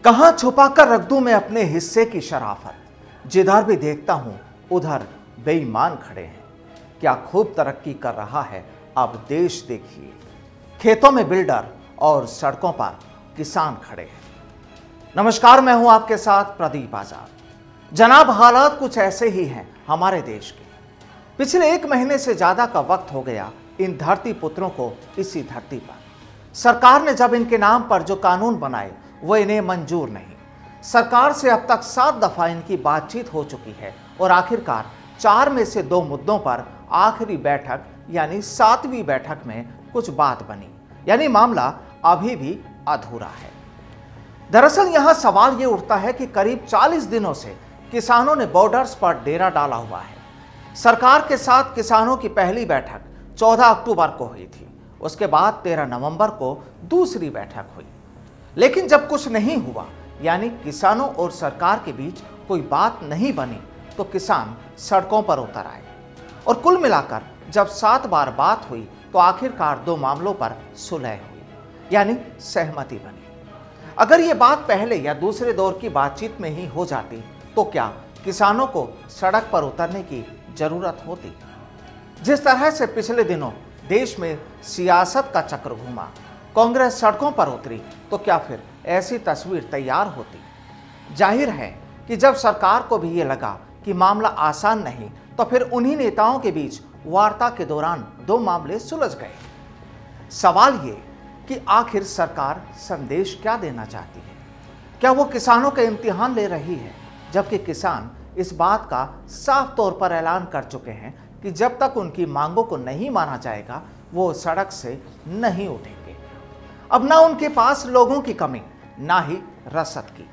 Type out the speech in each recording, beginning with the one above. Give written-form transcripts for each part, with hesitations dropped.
कहां छुपाकर रख दूं मैं अपने हिस्से की शराफत, जिधर भी देखता हूं उधर बेईमान खड़े हैं। क्या खूब तरक्की कर रहा है अब देश देखिए, खेतों में बिल्डर और सड़कों पर किसान खड़े हैं। नमस्कार, मैं हूं आपके साथ प्रदीप आजाद। जनाब, हालात कुछ ऐसे ही हैं हमारे देश के। पिछले 1 महीने से ज्यादा का वक्त हो गया इन धरती पुत्रों को इसी धरती पर। सरकार ने जब इनके नाम पर जो कानून बनाए वो इन्हें मंजूर नहीं। सरकार से अब तक 7 दफा इनकी बातचीत हो चुकी है और आखिरकार 4 में से 2 मुद्दों पर आखिरी बैठक यानी 7वीं बैठक में कुछ बात बनी, यानी मामला अभी भी अधूरा है। दरअसल यहां सवाल ये उठता है कि करीब 40 दिनों से किसानों ने बॉर्डर्स पर डेरा डाला हुआ है। सरकार के साथ किसानों की पहली बैठक 14 अक्टूबर को हुई थी। उसके बाद 13 नवंबर को दूसरी बैठक हुई, लेकिन जब कुछ नहीं हुआ, यानी किसानों और सरकार के बीच कोई बात नहीं बनी, तो किसान सड़कों पर उतर आए। और कुल मिलाकर जब 7 बार बात हुई तो आखिरकार 2 मामलों पर सुलह हुई, यानी सहमति बनी। अगर ये बात पहले या दूसरे दौर की बातचीत में ही हो जाती तो क्या किसानों को सड़क पर उतरने की जरूरत होती? जिस तरह से पिछले दिनों देश में सियासत का चक्र घूमा, कांग्रेस सड़कों पर उतरी, तो क्या फिर ऐसी तस्वीर तैयार होती? जाहिर है कि जब सरकार को भी ये लगा कि मामला आसान नहीं, तो फिर उन्हीं नेताओं के बीच वार्ता के दौरान 2 मामले सुलझ गए। सवाल ये कि आखिर सरकार संदेश क्या देना चाहती है? क्या वो किसानों का इम्तिहान ले रही है, जबकि किसान इस बात का साफ तौर पर ऐलान कर चुके हैं कि जब तक उनकी मांगों को नहीं माना जाएगा वो सड़क से नहीं उठेंगे। अब ना उनके पास लोगों की कमी, ना ही रसद की।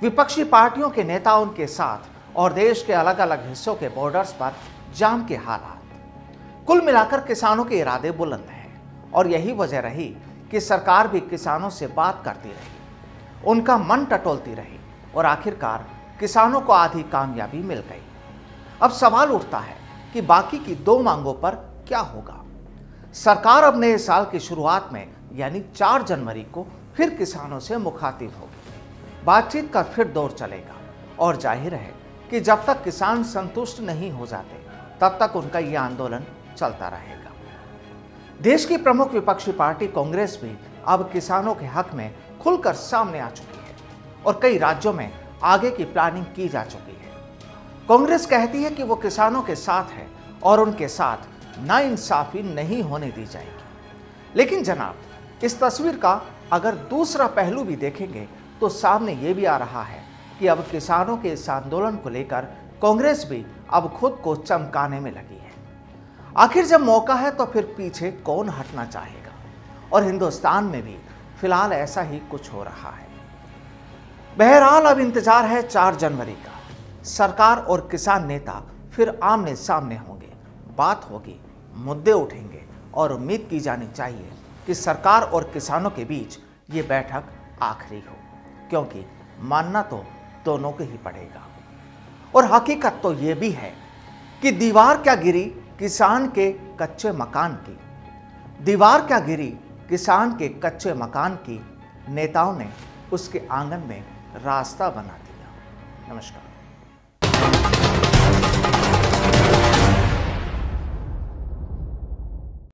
विपक्षी पार्टियों के नेता उनके साथ और देश के अलग अलग हिस्सों के बॉर्डर्स पर जाम के हालात। कुल मिलाकर किसानों के इरादे बुलंद हैं और यही वजह रही कि सरकार भी किसानों से बात करती रही, उनका मन टटोलती रही और आखिरकार किसानों को आधी कामयाबी मिल गई। अब सवाल उठता है कि बाकी की 2 मांगों पर क्या होगा? सरकार अब नए साल की शुरुआत में यानी 4 जनवरी को फिर किसानों से मुखातिब होगी। बातचीत का फिर दौर चलेगा और जाहिर है कि जब तक किसान संतुष्ट नहीं हो जाते तब तक उनका यह आंदोलन चलता रहेगा। देश की प्रमुख विपक्षी पार्टी कांग्रेस भी अब किसानों के हक में खुलकर सामने आ चुकी है और कई राज्यों में आगे की प्लानिंग की जा चुकी है। कांग्रेस कहती है कि वो किसानों के साथ है और उनके साथ नाइंसाफी नहीं होने दी जाएगी। लेकिन जनाब, इस तस्वीर का अगर दूसरा पहलू भी देखेंगे तो सामने ये भी आ रहा है कि अब किसानों के इस आंदोलन को लेकर कांग्रेस भी अब खुद को चमकाने में लगी है। आखिर जब मौका है तो फिर पीछे कौन हटना चाहेगा? और हिंदुस्तान में भी फिलहाल ऐसा ही कुछ हो रहा है। बहरहाल अब इंतजार है 4 जनवरी का। सरकार और किसान नेता फिर आमने सामने होंगे, बात होगी, मुद्दे उठेंगे और उम्मीद की जानी चाहिए कि सरकार और किसानों के बीच ये बैठक आखिरी हो, क्योंकि मानना तो दोनों को ही पड़ेगा। और हकीकत तो ये भी है कि दीवार क्या गिरी किसान के कच्चे मकान की, दीवार क्या गिरी किसान के कच्चे मकान की, नेताओं ने उसके आंगन में रास्ता बना दिया। नमस्कार।